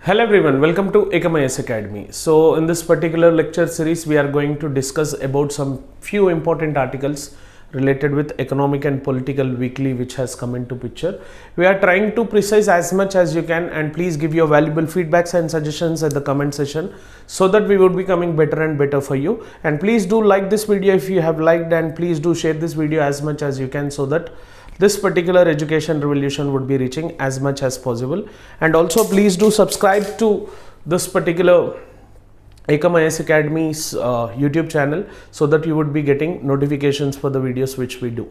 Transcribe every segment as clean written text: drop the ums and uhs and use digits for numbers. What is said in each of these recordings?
Hello everyone, welcome to ekamiasacademy. So in this particular lecture series we are going to discuss about some few important articles related with economic and political weekly which has come into picture. We are trying to precise as much as you can, and please give your valuable feedbacks and suggestions at the comment section so that we would be coming better and better for you. And please do like this video if you have liked, and please do share this video as much as you can so that this particular education revolution would be reaching as much as possible. And also please do subscribe to this particular Ekam Academy's YouTube channel so that you would be getting notifications for the videos which we do.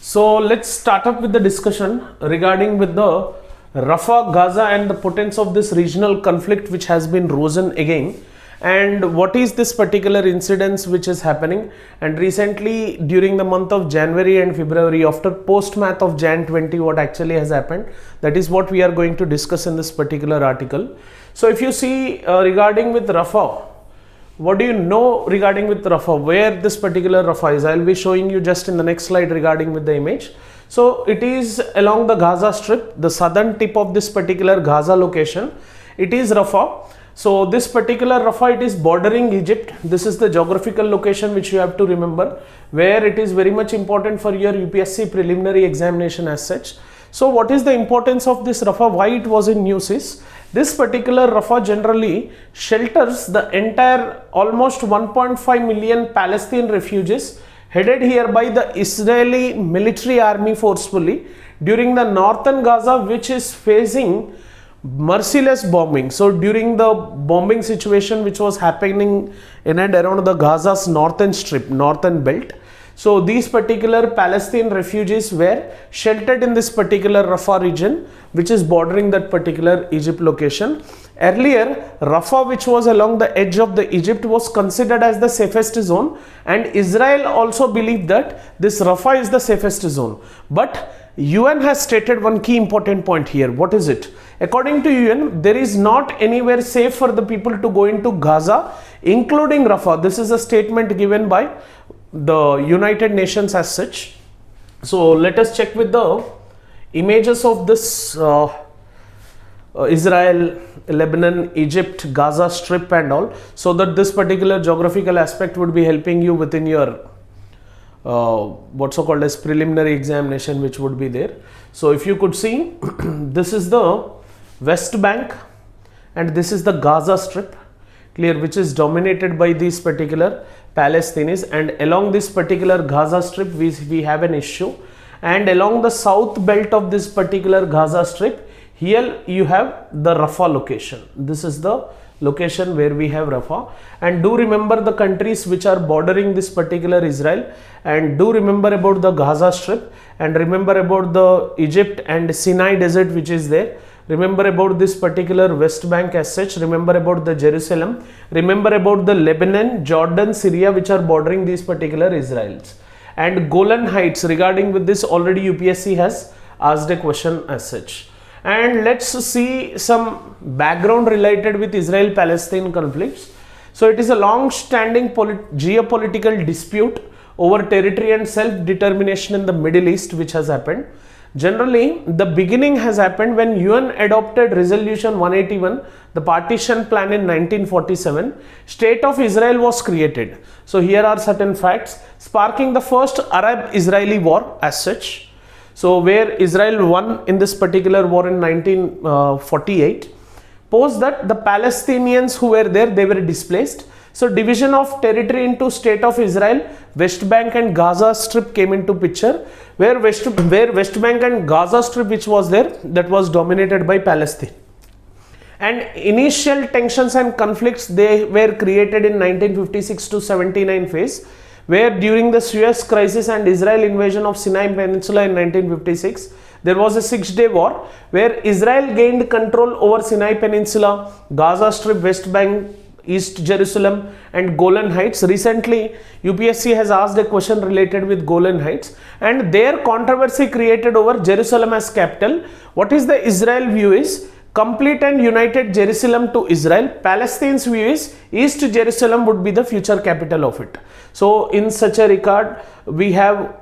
So let's start up with the discussion regarding with the Rafah, Gaza and the potence of this regional conflict which has been risen again. And what is this particular incidence which is happening? And recently during the month of January and February, after post math of Jan 20, what actually has happened, that is what we are going to discuss in this particular article. So if you see regarding with Rafah, what do you know regarding with Rafah, where this particular Rafah is? I will be showing you just in the next slide regarding with the image. So it is along the Gaza Strip, the southern tip of this particular Gaza location. It is Rafah. So this particular Rafah, it is bordering Egypt. This is the geographical location which you have to remember, where it is very much important for your UPSC preliminary examination as such. So what is the importance of this Rafah? Why it was in news is, this particular Rafah generally shelters the entire almost 1.5 million Palestinian refugees headed here by the Israeli military army forcefully during the northern Gaza, which is facing merciless bombing. So during the bombing situation which was happening in and around the Gaza's northern strip, northern belt, so these particular Palestinian refugees were sheltered in this particular Rafah region which is bordering that particular Egypt location. Earlier Rafah, which was along the edge of the Egypt, was considered as the safest zone, and Israel also believed that this Rafah is the safest zone. But UN has stated one key important point here. What is it? According to UN, there is not anywhere safe for the people to go into Gaza, including Rafah. This is a statement given by the United Nations as such. So let us check with the images of this Israel, Lebanon, Egypt, Gaza Strip and all, so that this particular geographical aspect would be helping you within your what's so called as preliminary examination which would be there. So if you could see, this is the West Bank and this is the Gaza Strip, clear, which is dominated by these particular Palestinians, and along this particular Gaza Strip we have an issue, and along the south belt of this particular Gaza Strip, here you have the Rafah location. This is the location where we have Rafah. And do remember the countries which are bordering this particular Israel, and do remember about the Gaza Strip, and remember about the Egypt and Sinai desert which is there. Remember about this particular West Bank as such. Remember about the Jerusalem. Remember about the Lebanon, Jordan, Syria which are bordering these particular Israels. And Golan Heights, regarding with this already UPSC has asked a question as such. And let's see some background related with Israel-Palestine conflicts. So it is a long-standing geopolitical dispute over territory and self-determination in the Middle East which has happened. Generally, the beginning has happened when UN adopted Resolution 181, the partition plan in 1947. State of Israel was created. So here are certain facts, sparking the first Arab-Israeli war as such. So where Israel won in this particular war in 1948. Post that, the Palestinians who were there, they were displaced. So division of territory into state of Israel, West Bank and Gaza Strip came into picture, where West Bank and Gaza Strip which was there, that was dominated by Palestine. And initial tensions and conflicts, they were created in 1956 to 79 phase, where during the Suez crisis and Israel invasion of Sinai Peninsula in 1956, there was a 6-day war where Israel gained control over Sinai Peninsula, Gaza Strip, West Bank, East Jerusalem and Golan Heights. Recently UPSC has asked a question related with Golan Heights, and their controversy created over Jerusalem as capital. What is the Israel view is complete and united Jerusalem to Israel. Palestine's view is East Jerusalem would be the future capital of it. So in such a regard, we have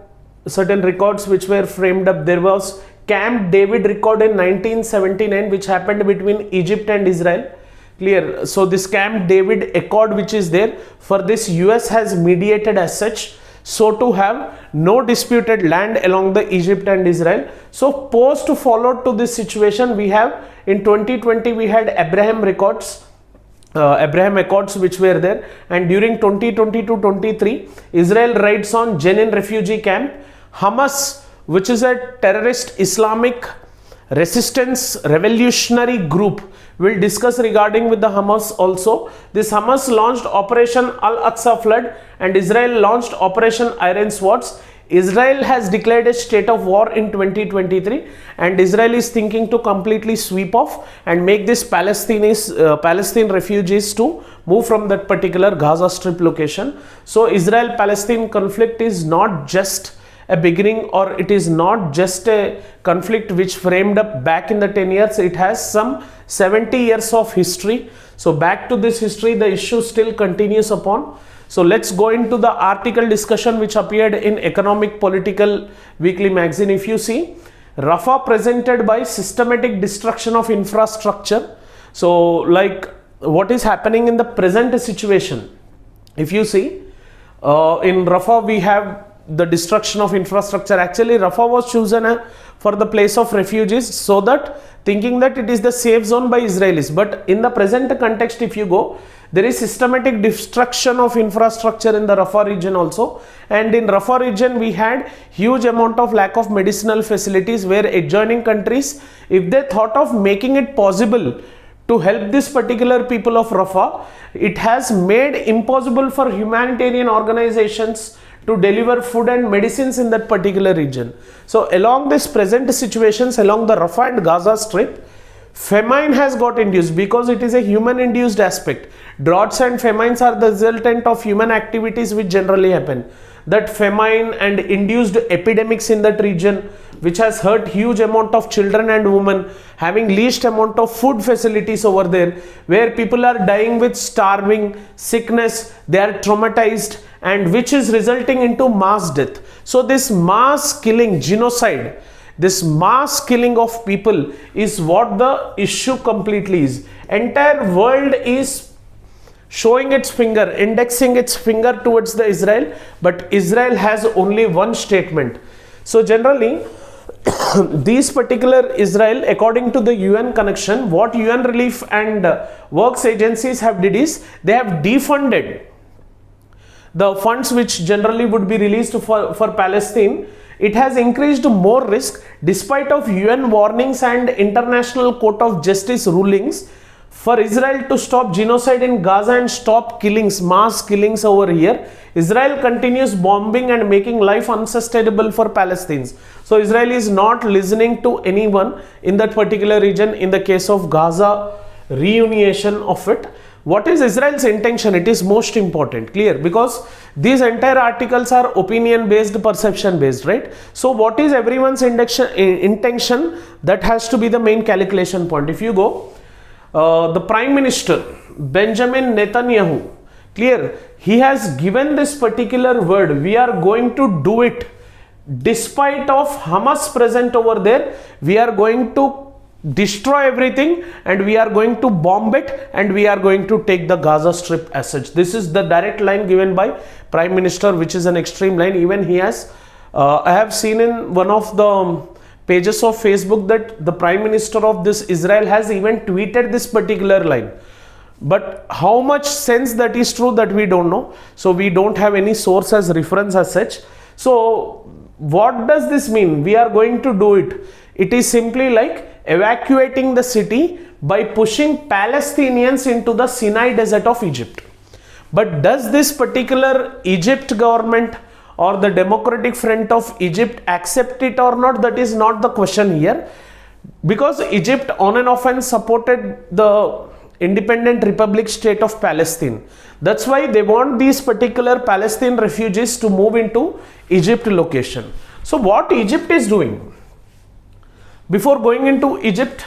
certain records which were framed up. There was Camp David record in 1979, which happened between Egypt and Israel. Clear. So this Camp David accord which is there, for this US has mediated as such, so to have no disputed land along the Egypt and Israel. So post followed to this situation, we have in 2020 we had Abraham Accords which were there, and during 2022-23 Israel raids on Jenin refugee camp. Hamas, which is a terrorist Islamic resistance revolutionary group, will discuss regarding with the Hamas also. This Hamas launched Operation Al-Aqsa Flood and Israel launched Operation Iron Swords. Israel has declared a state of war in 2023 and Israel is thinking to completely sweep off and make this Palestine refugees to move from that particular Gaza Strip location. So Israel-Palestine conflict is not just a beginning, or it is not just a conflict which framed up back in the 10 years. It has some 70 years of history. So back to this history, the issue still continues upon. So let's go into the article discussion which appeared in Economic Political Weekly magazine. If you see, Rafah presented by systematic destruction of infrastructure. So like what is happening in the present situation, if you see, in Rafah we have the destruction of infrastructure. Actually Rafah was chosen for the place of refugees, so that thinking that it is the safe zone by Israelis, but in the present context if you go, there is systematic destruction of infrastructure in the Rafah region also, and in Rafah region we had huge amount of lack of medicinal facilities, where adjoining countries, if they thought of making it possible to help this particular people of Rafah, it has made impossible for humanitarian organizations to deliver food and medicines in that particular region. So along this present situations along the Rafah and Gaza Strip, famine has got induced because it is a human induced aspect. Droughts and famines are the resultant of human activities which generally happen. That famine and induced epidemics in that region, which has hurt huge amount of children and women, having least amount of food facilities over there, where people are dying with starving, sickness, they are traumatized, and which is resulting into mass death. So this mass killing, genocide, this mass killing of people is what the issue completely is. Entire world is showing its finger, indexing its finger towards the Israel, but Israel has only one statement. So generally these particular Israel, according to the UN connection, what UN relief and works agencies have did is, they have defunded the funds which generally would be released for Palestine. It has increased more risk despite of UN warnings and International Court of Justice rulings for Israel to stop genocide in Gaza and stop killings, mass killings over here. Israel continues bombing and making life unsustainable for Palestinians. So Israel is not listening to anyone in that particular region. In the case of Gaza, reunification of it, what is Israel's intention? It is most important, clear, because these entire articles are opinion based, perception based, right? So what is everyone's intention? That has to be the main calculation point. If you go, the Prime Minister Benjamin Netanyahu, clear, he has given this particular word, we are going to do it despite of Hamas present over there. We are going to destroy everything and we are going to bomb it and we are going to take the Gaza Strip as such. This is the direct line given by Prime Minister, which is an extreme line. Even he has, I have seen in one of the pages of Facebook that the Prime Minister of this Israel has even tweeted this particular line. But how much sense that is true, that we don't know. So we don't have any source as reference as such. So what does this mean? We are going to do it. It is simply like evacuating the city by pushing Palestinians into the Sinai desert of Egypt. But does this particular Egypt government or the Democratic Front of Egypt accept it or not? That is not the question here, because Egypt on and off and supported the independent republic state of Palestine. That's why they want these particular Palestinian refugees to move into Egypt location. So what Egypt is doing? Before going into Egypt,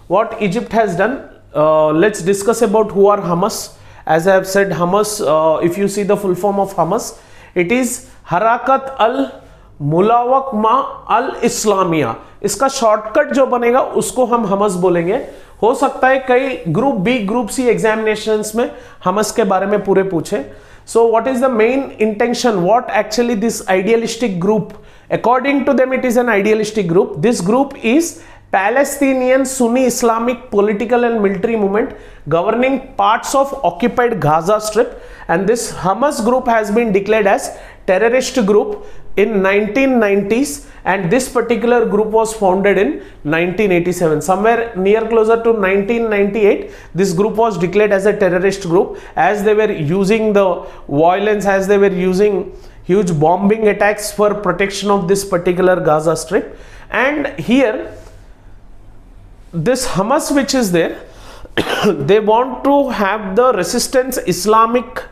what Egypt has done, let's discuss about who are Hamas. As I have said, Hamas, if you see the full form of Hamas, it is Harakat मुलावकमा अल इस्लामिया, इसका shortcut जो बनेगा उसको हम हमस बोलेंगे। हो सकता है कई group B group C examinations में हमस के बारे में पूरे पूछे। So what is the main intention, what actually this idealistic group, according to them it is an idealistic group. This group is Palestinian Sunni Islamic political and military movement governing parts of occupied Gaza Strip, and this Hamas group has been declared as terrorist group in 1990s, and this particular group was founded in 1987. Somewhere near closer to 1998 this group was declared as a terrorist group, as they were using the violence, as they were using huge bombing attacks for protection of this particular Gaza Strip. And here this Hamas which is there they want to have the resistance Islamic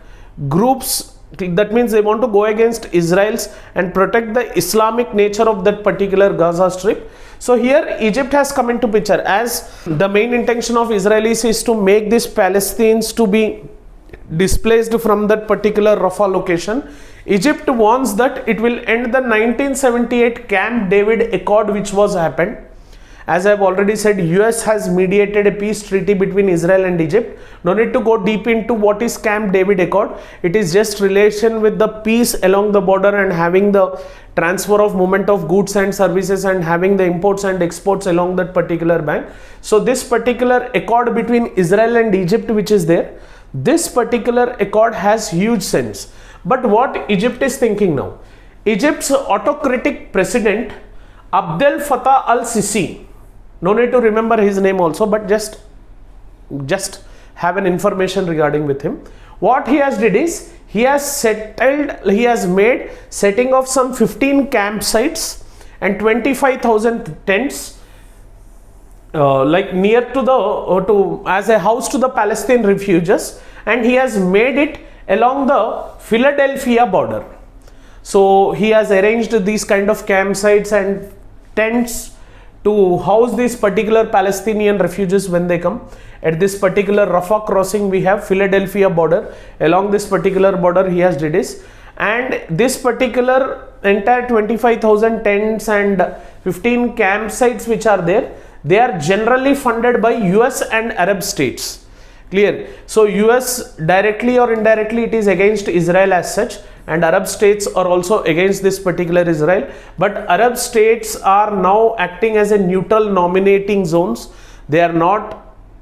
groups, that means they want to go against Israel's and protect the Islamic nature of that particular Gaza Strip. So here Egypt has come into picture, as the main intention of Israelis is to make these Palestinians to be displaced from that particular Rafah location. Egypt wants that it will end the 1978 Camp David Accord which was happened. As I have already said, US has mediated a peace treaty between Israel and Egypt. No need to go deep into what is Camp David Accord. It is just relation with the peace along the border and having the transfer of movement of goods and services and having the imports and exports along that particular bank. So this particular accord between Israel and Egypt which is there, this particular accord has huge sense. But what Egypt is thinking now, Egypt's autocratic president Abdel Fattah al-Sisi, no need to remember his name also, but just have an information regarding with him. What he has did is he has made setting of some 15 campsites and 25,000 tents like near to the as a house to the Palestinian refugees, and he has made it along the Philadelphia border. So he has arranged these kind of campsites and tents to house these particular Palestinian refugees when they come. At this particular Rafah crossing we have Philadelphia border. Along this particular border he has did this, and this particular entire 25,000 tents and 15 campsites which are there, they are generally funded by US and Arab states. Clear? So US directly or indirectly it is against Israel as such, and Arab states are also against this particular Israel, but Arab states are now acting as a neutral nominating zones. They are not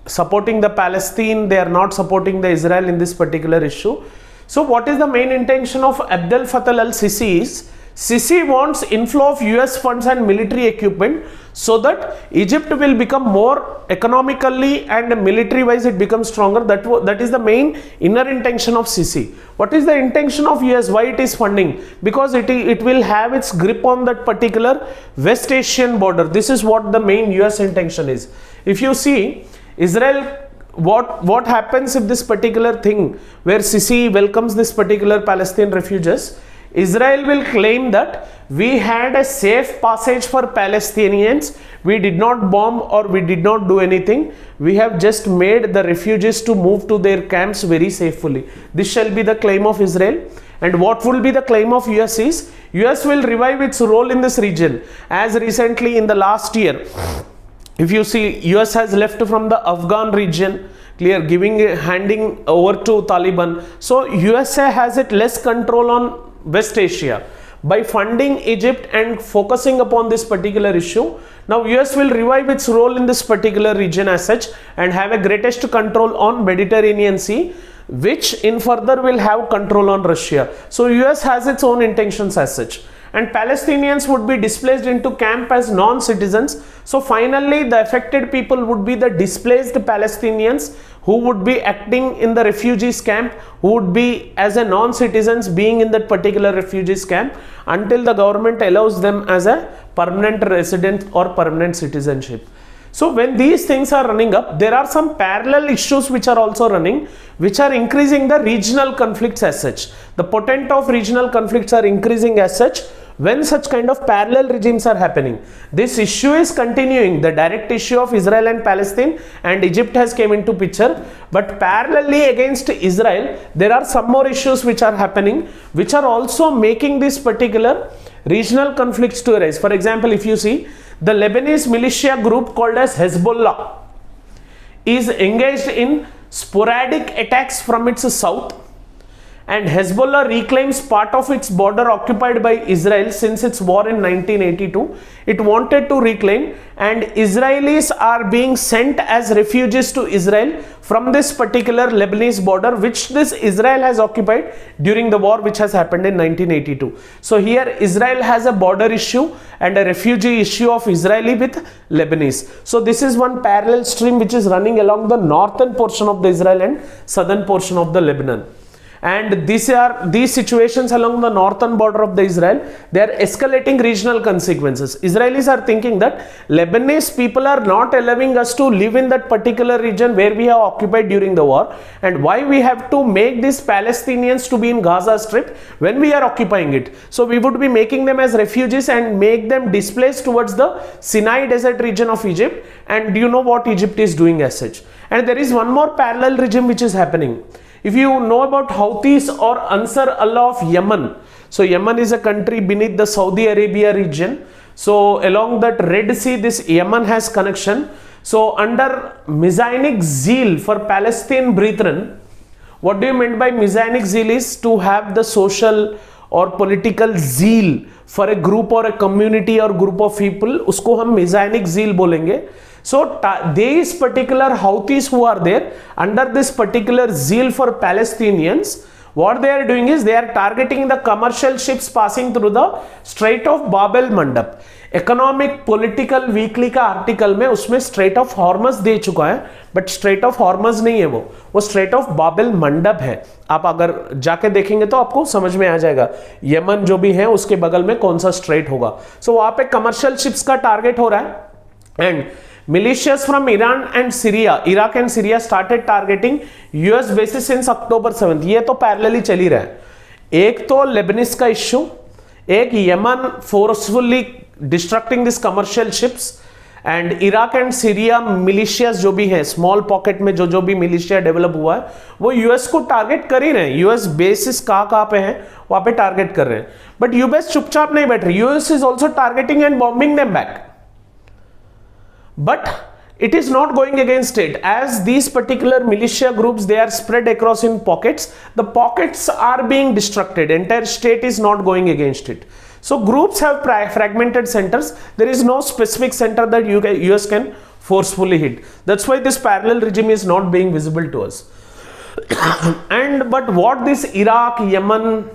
supporting the Palestine, they are not supporting the Israel in this particular issue. So what is the main intention of Abdel Fattah al-Sisi is, Sisi wants inflow of US funds and military equipment so that Egypt will become more economically and military wise it becomes stronger. That is the main inner intention of Sisi. What is the intention of US? Why it is funding? Because it will have its grip on that particular West Asian border. This is what the main US intention is. If you see Israel, what happens if this particular thing where Sisi welcomes this particular Palestinian refugees, Israel will claim that we had a safe passage for Palestinians, we did not bomb or we did not do anything, we have just made the refugees to move to their camps very safely. This shall be the claim of Israel. And what will be the claim of US is, US will revive its role in this region. As recently in the last year, if you see, US has left from the Afghan region, clear, handing over to Taliban. So USA has it less control on West Asia. By funding Egypt and focusing upon this particular issue, now US will revive its role in this particular region as such and have a greatest control on Mediterranean Sea, which in further will have control on Russia. So US has its own intentions as such, and Palestinians would be displaced into camp as non-citizens. So finally the affected people would be the displaced Palestinians who would be acting in the refugees camp, who would be as a non-citizens being in that particular refugees camp until the government allows them as a permanent resident or permanent citizenship. So when these things are running up, there are some parallel issues which are also running, which are increasing the regional conflicts as such. The potent of regional conflicts are increasing as such when such kind of parallel regimes are happening. This issue is continuing, the direct issue of Israel and Palestine, and Egypt has came into picture, but parallelly against Israel there are some more issues which are happening, which are also making this particular regional conflicts to arise. For example, if you see, the Lebanese militia group called as Hezbollah is engaged in sporadic attacks from its south, and Hezbollah reclaims part of its border occupied by Israel since its war in 1982. It wanted to reclaim, and Israelis are being sent as refugees to Israel from this particular Lebanese border, which this Israel has occupied during the war which has happened in 1982. So here Israel has a border issue and a refugee issue of Israeli with Lebanese. So this is one parallel stream which is running along the northern portion of the Israel and southern portion of the Lebanon. And these situations along the northern border of the Israel, they are escalating regional consequences. Israelis are thinking that Lebanese people are not allowing us to live in that particular region where we have occupied during the war, and why we have to make these Palestinians to be in Gaza Strip when we are occupying it. So we would be making them as refugees and make them displaced towards the Sinai desert region of Egypt. And do you know what Egypt is doing as such? And there is one more parallel regime which is happening. If you know about Houthis or Ansar Allah of Yemen, so Yemen is a country beneath the Saudi Arabia region. So along that Red Sea, this Yemen has connection. So under messianic zeal for Palestine brethren, what do you mean by messianic zeal is to have the social or political zeal for a group or a community or group of people. उसको हम messianic zeal बोलेंगे. So these particular Houthis who are there, under this particular zeal for Palestinians, what they are doing is they are targeting the commercial ships passing through the Strait of Bab el-Mandab. Economic political weekly का article में उसमें straight of हॉर्मज दे चुका है, but straight of हॉर्मज नहीं है, वो straight of Babel मंडप है. आप अगर जाके देखेंगे तो आपको समझ में आ जाएगा यमन जो भी है उसके बगल में कौन सा स्ट्रेट होगा. सो वहां पे कमर्शियल शिप्स का टारगेट हो रहा है. And militias from Iran and Syria, Iraq and Syria started targeting US bases since October 7th. ये तो पैरेलली चल ही रहा है. एक तो लेबनीज का इश्यू, एक Yemen forcefully distracting this commercial ships, and Iraq and Syria militias जो भी हैं स्मॉल पॉकेट में जो भी मिलिशिया डेवलप हुआ है वो यूएस को टारगेट कर ही रहे हैं. यूएस बेसिस कहाँ पे हैं वहां पे टारगेट कर रहे हैं, बट यूएस चुपचाप नहीं बैठ रही. US is also targeting and bombing them back. But it is not going against it, as these particular militia groups, they are spread across in pockets. The pockets are being destructed. Entire state is not going against it. So groups have fragmented centers. There is no specific center that US can forcefully hit. That's why this parallel regime is not being visible to us. But what this Iraq, Yemen,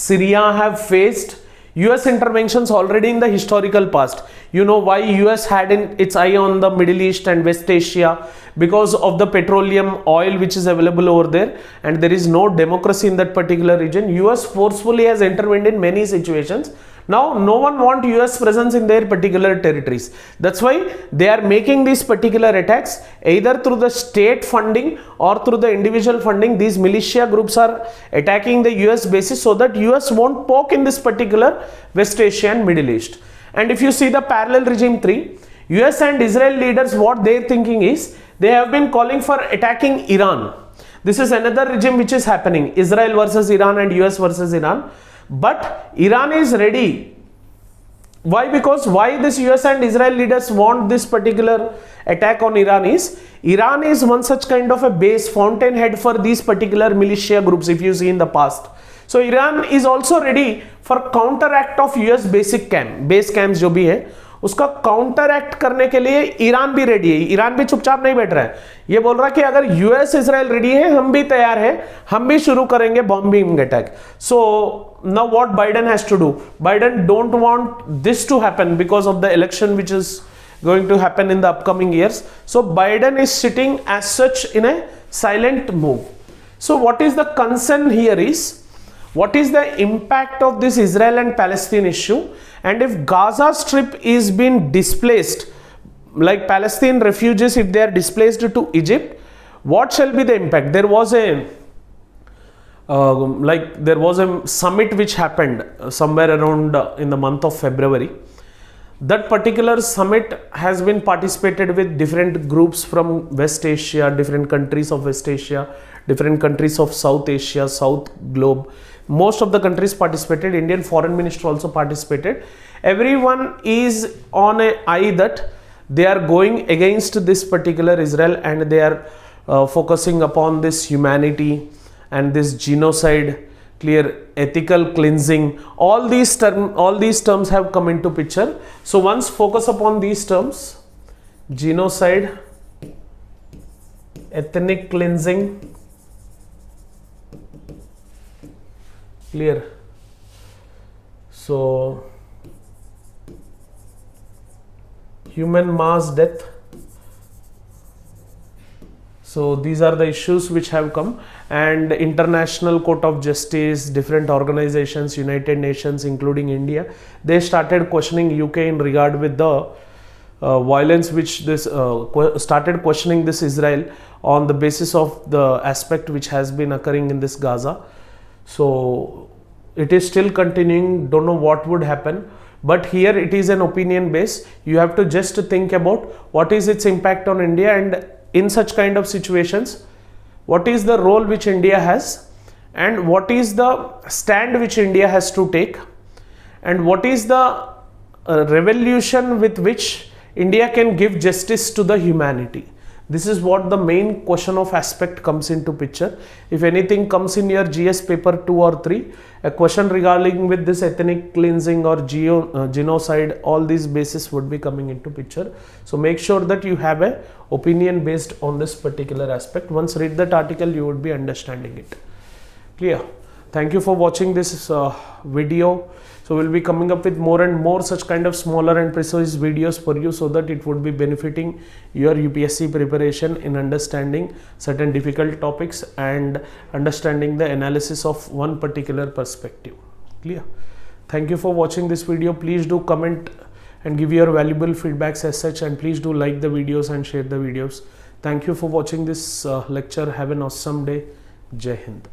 Syria have faced US interventions already in the historical past. You know why US had its eye on the Middle East and West Asia? Because of the petroleum oil which is available over there, and there is no democracy in that particular region. US forcefully has intervened in many situations. Now no one wants US presence in their particular territories. That's why they are making these particular attacks either through the state funding or through the individual funding. These militia groups are attacking the US bases so that US won't poke in this particular West Asia and Middle East. And if you see the parallel regime 3, US and Israel leaders, what they're thinking is they have been calling for attacking Iran. This is another regime which is happening, Israel versus Iran and US versus Iran. But Iran is ready. Why? Because why this US and Israel leaders want this particular attack on Iran is one such kind of a base fountainhead for these particular militia groups, if you see in the past. So Iran is also ready for counteract of US base camps जो भी है उसका counteract करने के लिए Iran भी ready है. Iran भी चुपचाप नहीं बैठ रहा है, ये बोल रहा है कि अगर यूएस इजराइल रेडी है हम भी तैयार हैं, हम भी शुरू करेंगे bombing attack. So now what Biden has to do? Biden don't want this to happen because of the election which is going to happen in the upcoming years. So Biden is sitting as such in a silent move. So what is the concern here is, what is the impact of this Israel and Palestine issue? And if Gaza Strip is being displaced, like Palestine refugees, if they are displaced to Egypt, what shall be the impact? There was a summit which happened somewhere around in the month of February. That particular summit has been participated with different groups from West Asia, different countries of West Asia, different countries of South Asia, South Globe. most of the countries participated. Indian foreign minister also participated. Everyone is on a eye that they are going against this particular Israel, and they are focusing upon this humanity and this genocide, clear, ethical cleansing. All these terms have come into picture. So once focus upon these terms: genocide, ethnic cleansing, clear. So human mass death. So these are the issues which have come, and International Court of Justice, different organizations, United Nations, including India, they started questioning UK in regard with the violence which this started questioning this Israel on the basis of the aspect which has been occurring in this Gaza. So it is still continuing, don't know what would happen, but here it is an opinion base. You have to just think about what is its impact on India, and in such kind of situations, what is the role which India has, and what is the stand which India has to take, and what is the revolution with which India can give justice to the humanity. This is what the main question of aspect comes into picture. If anything comes in your GS paper 2 or 3, a question regarding with this ethnic cleansing or genocide, all these bases would be coming into picture. So make sure that you have a opinion based on this particular aspect. Once read that article, you would be understanding it. Clear? Thank you for watching this video. So we'll be coming up with more and more such kind of smaller and precise videos for you, so that it would be benefiting your UPSC preparation in understanding certain difficult topics and understanding the analysis of one particular perspective. Clear? Thank you for watching this video. Please do comment and give your valuable feedbacks as such, and please do like the videos and share the videos. Thank you for watching this lecture. Have an awesome day. Jai Hind.